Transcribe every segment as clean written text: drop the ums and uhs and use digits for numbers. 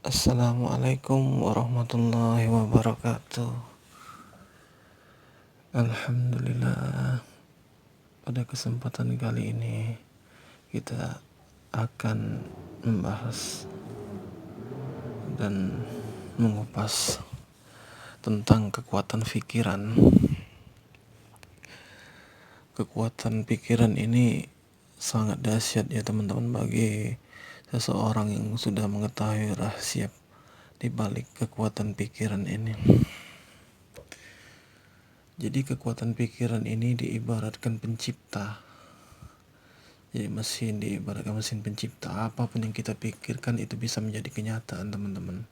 Assalamualaikum warahmatullahi wabarakatuh. Alhamdulillah, pada kesempatan kali ini kita akan membahas dan mengupas tentang kekuatan pikiran. Kekuatan pikiran ini sangat dahsyat ya teman-teman, bagi seseorang yang sudah mengetahui rahasia di balik kekuatan pikiran ini. Jadi kekuatan pikiran ini diibaratkan pencipta. Jadi diibaratkan mesin pencipta. Apapun yang kita pikirkan itu bisa menjadi kenyataan, teman-teman.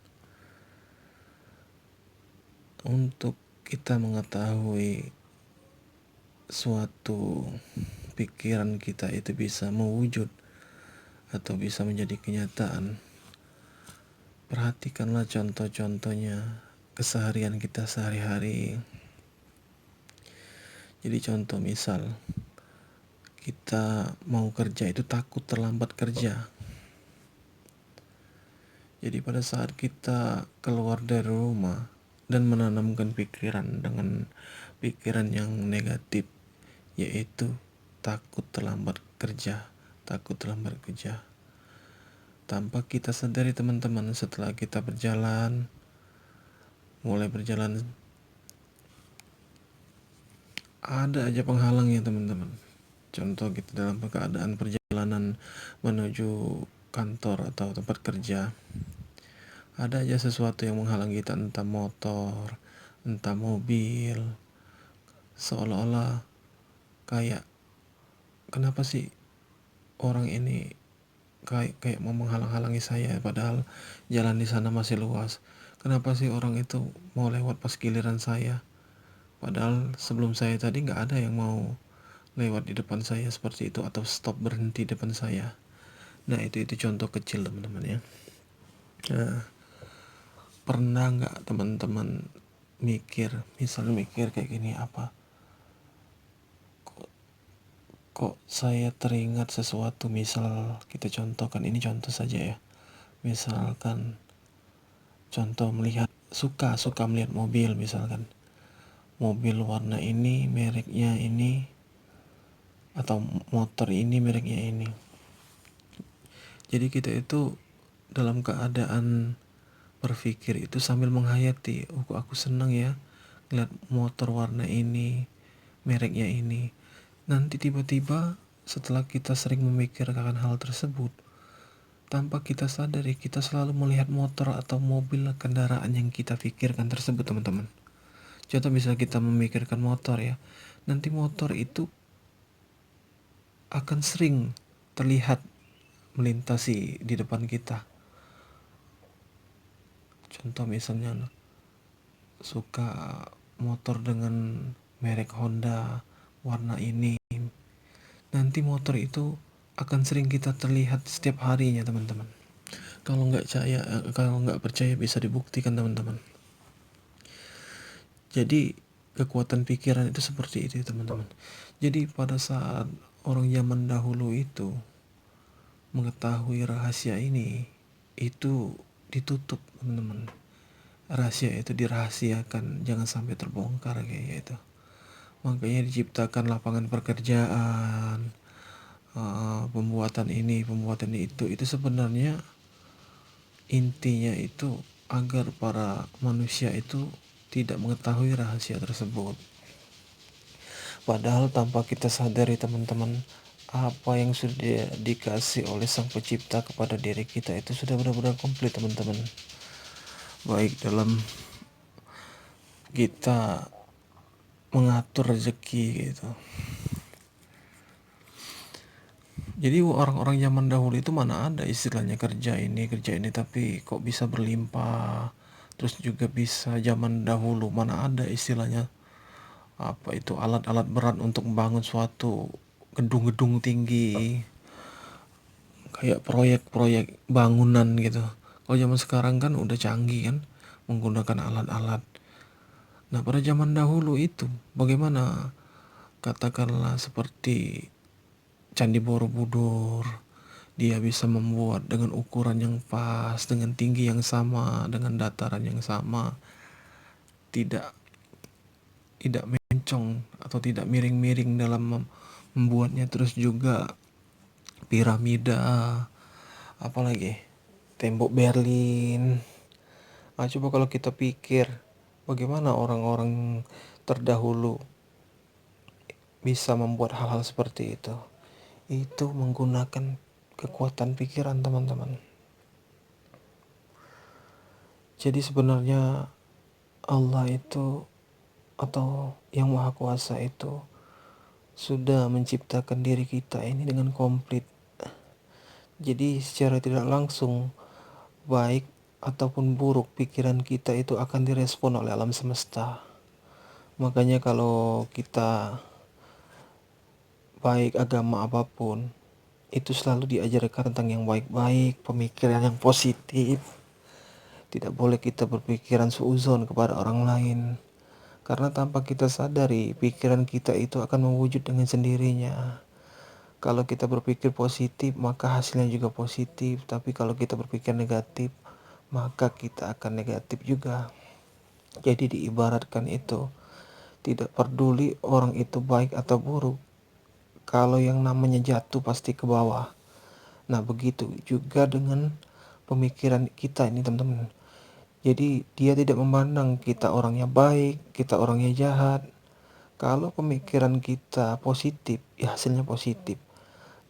Untuk kita mengetahui suatu pikiran kita itu bisa mewujud atau bisa menjadi kenyataan, perhatikanlah contoh-contohnya keseharian kita sehari-hari. Jadi contoh misal, kita mau kerja itu takut terlambat kerja. Jadi pada saat kita keluar dari rumah dan menanamkan pikiran dengan pikiran yang negatif, yaitu takut terlambat kerja, tanpa kita sadari teman-teman, setelah kita mulai berjalan, ada aja penghalangnya teman-teman. Contoh kita dalam keadaan perjalanan menuju kantor atau tempat kerja, ada aja sesuatu yang menghalangi kita, entah motor, entah mobil. Seolah-olah kayak, kenapa sih orang ini kayak mau menghalang-halangi saya, padahal jalan di sana masih luas. Kenapa sih orang itu mau lewat pas giliran saya, padahal sebelum saya tadi nggak ada yang mau lewat di depan saya seperti itu, atau stop berhenti depan saya. Nah itu contoh kecil teman-teman ya. Nah, pernah nggak teman-teman mikir kayak gini, kok saya teringat sesuatu. Misal kita contohkan, ini contoh saja ya, misalkan contoh suka melihat mobil, misalkan mobil warna ini, mereknya ini, atau motor ini mereknya ini. Jadi kita itu dalam keadaan berpikir itu sambil menghayati, kok aku senang ya lihat motor warna ini, mereknya ini. Nanti tiba-tiba setelah kita sering memikirkan hal tersebut, tanpa kita sadari kita selalu melihat motor atau mobil kendaraan yang kita pikirkan tersebut, teman-teman. Contoh misalnya kita memikirkan motor ya, nanti motor itu akan sering terlihat melintasi di depan kita. Contoh misalnya suka motor dengan merek Honda warna ini, nanti motor itu akan sering kita terlihat setiap harinya, teman-teman. Kalau nggak percaya bisa dibuktikan, teman-teman. Jadi kekuatan pikiran itu seperti itu, teman-teman. Jadi pada saat orang zaman dahulu itu mengetahui rahasia ini, itu ditutup, teman-teman. Rahasia itu dirahasiakan, jangan sampai terbongkar kayak gitu. Makanya diciptakan lapangan pekerjaan, pembuatan itu sebenarnya intinya itu agar para manusia itu tidak mengetahui rahasia tersebut. Padahal tanpa kita sadari, teman-teman, apa yang sudah dikasih oleh Sang Pencipta kepada diri kita itu sudah benar-benar komplit, teman-teman. Baik dalam kita mengatur rezeki gitu. Jadi orang-orang zaman dahulu itu mana ada istilahnya kerja ini, tapi kok bisa berlimpah. Terus juga bisa zaman dahulu mana ada istilahnya alat-alat berat untuk membangun suatu gedung-gedung tinggi, kayak proyek-proyek bangunan gitu. Kalau zaman sekarang kan udah canggih kan, menggunakan alat-alat. Nah pada zaman dahulu itu bagaimana, katakanlah seperti Candi Borobudur, Dia bisa membuat dengan ukuran yang pas, dengan tinggi yang sama, dengan dataran yang sama, tidak tidak mencong atau tidak miring-miring dalam membuatnya. Terus juga piramida, apalagi tembok Berlin. Coba kalau kita pikir bagaimana orang-orang terdahulu bisa membuat hal-hal seperti itu. Itu menggunakan kekuatan pikiran, teman-teman. Jadi sebenarnya Allah itu, atau Yang Maha Kuasa itu, sudah menciptakan diri kita ini dengan komplit. Jadi secara tidak langsung, baik ataupun buruk, pikiran kita itu akan direspon oleh alam semesta. Makanya kalau kita baik agama apapun, itu selalu diajarkan tentang yang baik-baik, pemikiran yang positif. Tidak boleh kita berpikiran suuzon kepada orang lain. Karena tanpa kita sadari, pikiran kita itu akan mewujud dengan sendirinya. Kalau kita berpikir positif, maka hasilnya juga positif. Tapi kalau kita berpikir negatif, maka kita akan negatif juga. Jadi diibaratkan itu, tidak peduli orang itu baik atau buruk, kalau yang namanya jatuh pasti ke bawah. Nah, begitu juga dengan pemikiran kita ini, teman-teman. Jadi dia tidak memandang kita orangnya baik, kita orangnya jahat. Kalau pemikiran kita positif, ya hasilnya positif.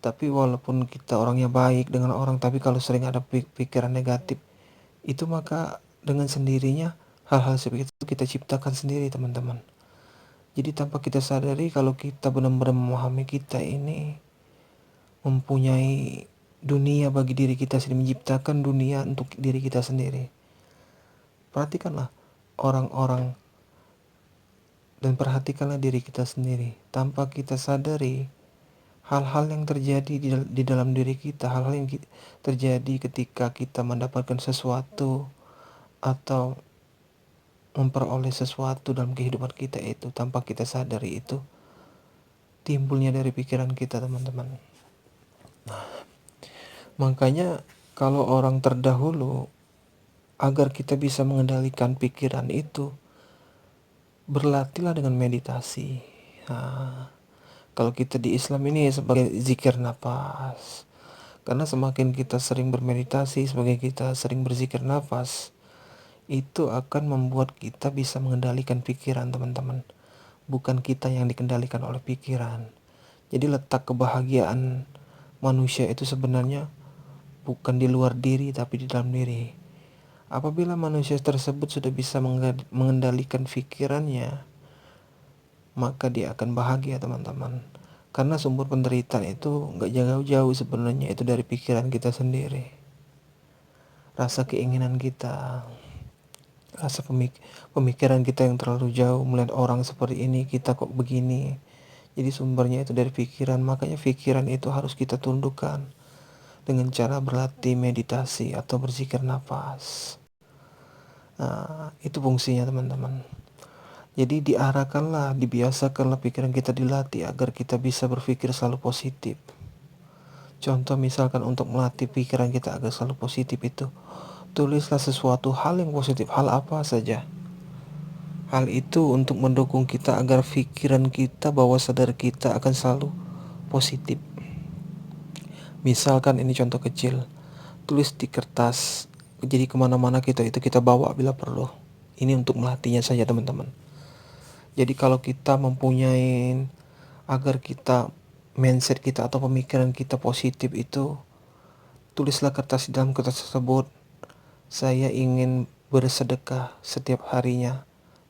Tapi walaupun kita orangnya baik dengan orang, tapi kalau sering ada pikiran negatif, itu maka dengan sendirinya hal-hal seperti itu kita ciptakan sendiri, teman-teman. Jadi tanpa kita sadari, kalau kita benar-benar memahami kita ini mempunyai dunia bagi diri kita sendiri, menciptakan dunia untuk diri kita sendiri. Perhatikanlah orang-orang dan perhatikanlah diri kita sendiri. Tanpa kita sadari, hal-hal yang terjadi di dalam diri kita, hal-hal yang terjadi ketika kita mendapatkan sesuatu atau memperoleh sesuatu dalam kehidupan kita, itu tanpa kita sadari, itu timbulnya dari pikiran kita, teman-teman. Makanya kalau orang terdahulu, agar kita bisa mengendalikan pikiran itu, berlatihlah dengan meditasi. Kalau kita di Islam ini sebagai zikir nafas. Karena semakin kita sering bermeditasi, semakin kita sering berzikir nafas, itu akan membuat kita bisa mengendalikan pikiran, teman-teman. Bukan kita yang dikendalikan oleh pikiran. Jadi letak kebahagiaan manusia itu sebenarnya bukan di luar diri, tapi di dalam diri. Apabila manusia tersebut sudah bisa mengendalikan pikirannya, maka dia akan bahagia, teman-teman. Karena sumber penderitaan itu gak jauh-jauh sebenarnya, itu dari pikiran kita sendiri. Rasa keinginan kita, rasa pemikiran kita yang terlalu jauh, melihat orang seperti ini, kita kok begini. Jadi sumbernya itu dari pikiran. Makanya pikiran itu harus kita tundukkan dengan cara berlatih meditasi atau berzikir nafas. Itu fungsinya, teman-teman. Jadi diarahkanlah, dibiasakanlah pikiran kita dilatih agar kita bisa berpikir selalu positif. Contoh misalkan untuk melatih pikiran kita agar selalu positif itu, tulislah sesuatu hal yang positif, hal apa saja. Hal itu untuk mendukung kita agar pikiran kita, bawah sadar kita akan selalu positif. Misalkan ini contoh kecil, tulis di kertas, jadi kemana-mana kita itu kita bawa bila perlu. Ini untuk melatihnya saja, teman-teman. Jadi kalau kita mempunyai, agar kita mindset kita atau pemikiran kita positif itu, tulislah kertas, di dalam kertas tersebut, saya ingin bersedekah setiap harinya,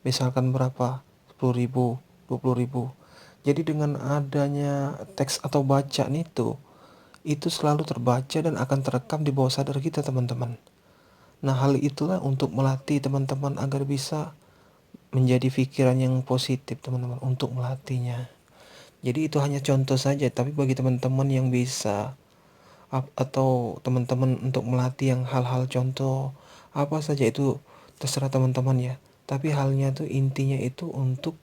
misalkan berapa, 10.000, 20.000. Jadi dengan adanya teks atau bacaan itu selalu terbaca dan akan terekam di bawah sadar kita, teman-teman. Nah, hal itulah untuk melatih teman-teman agar bisa menjadi pikiran yang positif, teman-teman, untuk melatihnya. Jadi itu hanya contoh saja, tapi bagi teman-teman yang bisa atau teman-teman untuk melatih yang hal-hal contoh apa saja, itu terserah teman-teman ya. Tapi halnya tuh intinya itu untuk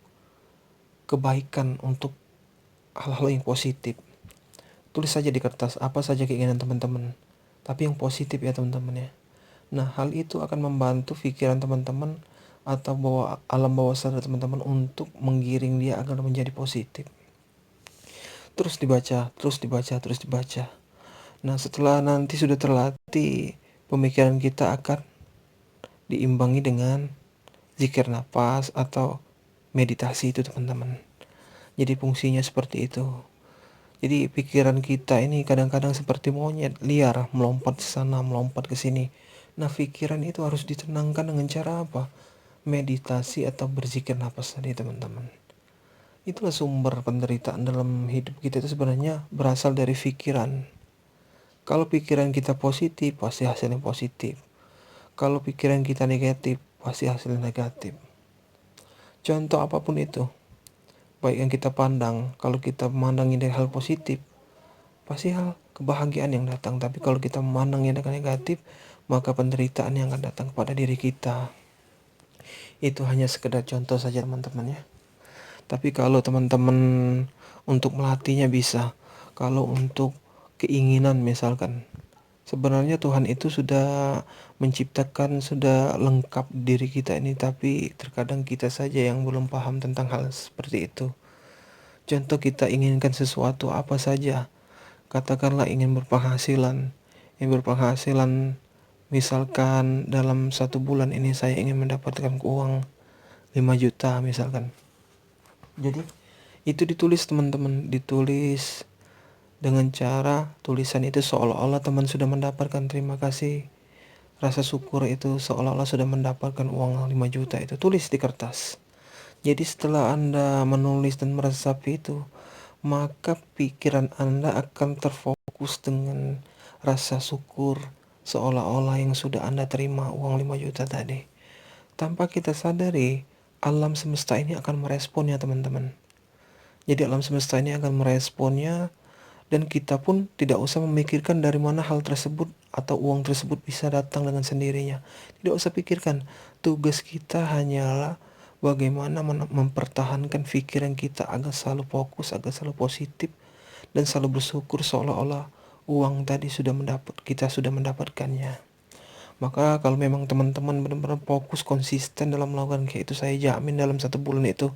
kebaikan, untuk hal-hal yang positif. Tulis saja di kertas apa saja keinginan teman-teman, tapi yang positif ya teman-teman ya. Nah, hal itu akan membantu pikiran teman-teman atau alam bawah sadar teman-teman untuk menggiring dia agar menjadi positif. Terus dibaca, terus dibaca, terus dibaca. Nah, setelah nanti sudah terlatih, pemikiran kita akan diimbangi dengan zikir nafas atau meditasi itu teman-teman. Jadi fungsinya seperti itu. Jadi pikiran kita ini kadang-kadang seperti monyet liar, melompat ke sana, melompat ke sini. Nah, pikiran itu harus ditenangkan dengan cara apa? Meditasi atau berzikir nafas tadi teman-teman. Itulah sumber penderitaan dalam hidup kita itu sebenarnya berasal dari pikiran. Kalau pikiran kita positif, pasti hasilnya positif. Kalau pikiran kita negatif, pasti hasilnya negatif. Contoh apapun itu, baik yang kita pandang, kalau kita memandangnya dari hal positif, pasti hal kebahagiaan yang datang. Tapi kalau kita memandangnya dengan negatif, maka penderitaan yang akan datang kepada diri kita. Itu hanya sekedar contoh saja teman-teman ya. Tapi kalau teman-teman untuk melatihnya bisa. Kalau untuk keinginan misalkan, sebenarnya Tuhan itu sudah menciptakan, sudah lengkap diri kita ini, tapi terkadang kita saja yang belum paham tentang hal seperti itu. Contoh kita inginkan sesuatu apa saja, katakanlah ingin berpenghasilan. Ingin berpenghasilan misalkan dalam 1 bulan ini saya ingin mendapatkan uang 5 juta misalkan. Jadi itu ditulis teman-teman, ditulis dengan cara tulisan itu seolah-olah teman sudah mendapatkan terima kasih, rasa syukur itu seolah-olah sudah mendapatkan uang 5 juta itu, tulis di kertas. Jadi setelah Anda menulis dan meresapi itu, maka pikiran Anda akan terfokus dengan rasa syukur seolah-olah yang sudah Anda terima uang 5 juta tadi. Tanpa kita sadari, alam semesta ini akan meresponnya teman-teman. Jadi alam semesta ini akan meresponnya dan kita pun tidak usah memikirkan dari mana hal tersebut atau uang tersebut bisa datang dengan sendirinya. Tidak usah pikirkan. Tugas kita hanyalah bagaimana mempertahankan pikiran kita agar selalu fokus, agar selalu positif dan selalu bersyukur seolah-olah uang tadi kita sudah mendapatkannya. Maka kalau memang teman-teman benar-benar fokus konsisten dalam melakukan kayak itu, saya jamin dalam 1 bulan itu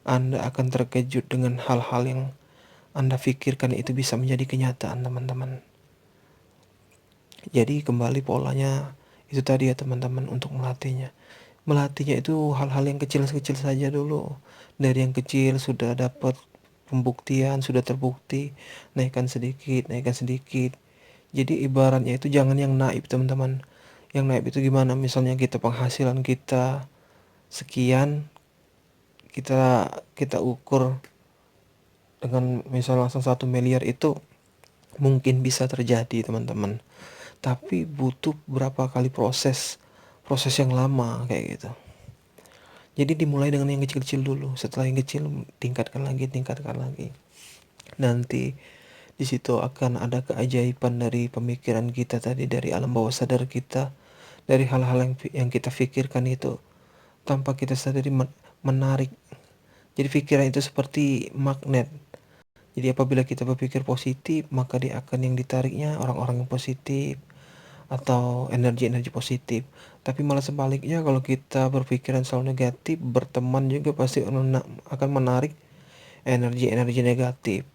Anda akan terkejut dengan hal-hal yang Anda pikirkan itu bisa menjadi kenyataan teman-teman. Jadi kembali polanya itu tadi ya teman-teman, untuk melatihnya. Melatihnya itu hal-hal yang kecil-kecil saja dulu. Dari yang kecil sudah dapat pembuktian, sudah terbukti, naikkan sedikit, naikkan sedikit. Jadi ibaratnya itu jangan yang naib teman-teman. Yang naib itu gimana? Misalnya kita penghasilan kita sekian, kita ukur dengan misal langsung 1 miliar, itu mungkin bisa terjadi teman-teman, tapi butuh berapa kali proses yang lama kayak gitu. Jadi dimulai dengan yang kecil-kecil dulu, setelah yang kecil tingkatkan lagi. Nanti di situ akan ada keajaiban dari pemikiran kita tadi, dari alam bawah sadar kita, dari hal-hal yang kita pikirkan itu tanpa kita sadari menarik. Jadi pikiran itu seperti magnet. Jadi apabila kita berpikir positif, maka dia akan yang ditariknya orang-orang yang positif atau energi-energi positif. Tapi malah sebaliknya, kalau kita berpikiran selalu negatif, berteman juga pasti akan menarik energi-energi negatif.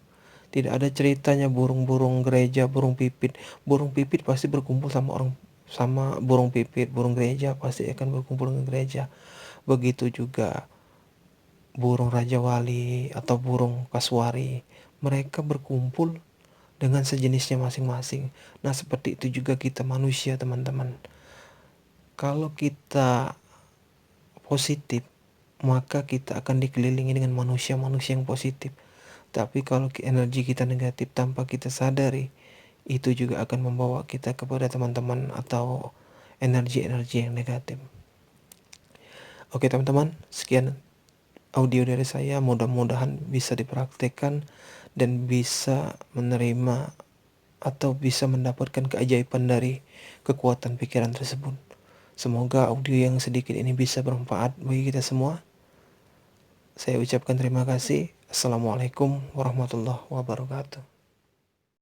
Tidak ada ceritanya burung-burung gereja, burung pipit. Burung pipit pasti berkumpul sama burung pipit. Burung gereja pasti akan berkumpul dengan gereja. Begitu juga burung raja wali atau burung kasuari, mereka berkumpul dengan sejenisnya masing-masing. Nah, seperti itu juga kita manusia teman-teman. Kalau kita positif, maka kita akan dikelilingi dengan manusia-manusia yang positif. Tapi kalau energi kita negatif tanpa kita sadari, itu juga akan membawa kita kepada teman-teman atau energi-energi yang negatif. Oke teman-teman, sekian audio dari saya, mudah-mudahan bisa dipraktekkan dan bisa menerima atau bisa mendapatkan keajaiban dari kekuatan pikiran tersebut. Semoga audio yang sedikit ini bisa bermanfaat bagi kita semua. Saya ucapkan terima kasih. Assalamualaikum warahmatullahi wabarakatuh.